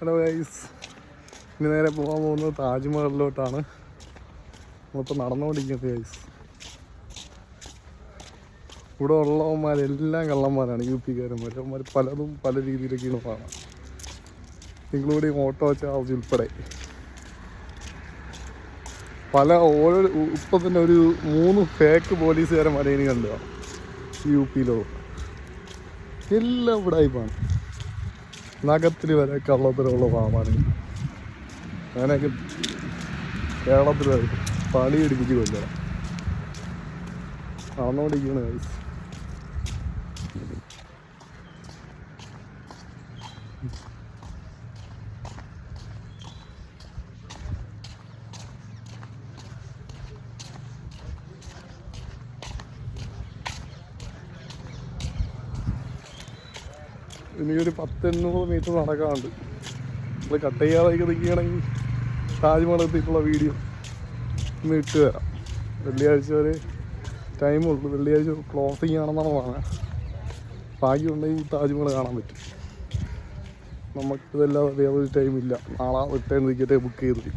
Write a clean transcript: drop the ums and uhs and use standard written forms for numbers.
Hello guys, ഇനി നേരെ പോകാൻ പോകുന്നത് താജ്മഹലിലോട്ടാണ്. നമ്മളിപ്പോൾ നടന്നുകൊണ്ടിരിക്കുന്നത് ഗൈസ്. ഇവിടെ ഉള്ളവന്മാരെല്ലാം കള്ളന്മാരാണ്, യു പിക്കാരന്മാർ. അവന്മാർ പലതും പല രീതിയിലൊക്കെയാണ് കാണാം, ഇൻക്ലൂഡിങ് ഓട്ടോ ചാർജ് ഉൾപ്പെടെ. ഓരോ ഇപ്പം തന്നെ ഒരു 3 ഫേക്ക് പോലീസുകാരന്മാരെ ഇനി കണ്ടു യു പിയിലോ. എല്ലാം ഇവിടെ ആയിപ്പാണ്. നഗത്തിൽ വരെ കള്ളത്തരമുള്ള പാമാണ്. അങ്ങനെയൊക്കെ കേരളത്തിൽ പണി പിടിപ്പിച്ച് കൊല്ലണം. നടന്നുകൊണ്ടിരിക്കുകയാണ് ഗൈസ്. ഇനിയൊരു 100-800 മീറ്റർ നടക്കാറുണ്ട്. നമ്മൾ കട്ട് ചെയ്യാതെ നിൽക്കുകയാണെങ്കിൽ താജ്മഹൽ എത്തിയിട്ടുള്ള വീഡിയോ ഇന്ന് ഇട്ട് തരാം. വെള്ളിയാഴ്ച വരെ ടൈമുള്ളൂ. വെള്ളിയാഴ്ച ക്ലോസിങ് ആണെന്നാണ് പറഞ്ഞത്. ഭാഗ്യമുണ്ടെങ്കിൽ താജ്മഹൽ കാണാൻ പറ്റും. നമുക്കിതല്ലാതെ വേറൊരു ടൈമില്ല. നാളെ റിട്ടേൺ ടിക്കറ്റ് ബുക്ക് ചെയ്തിട്ട്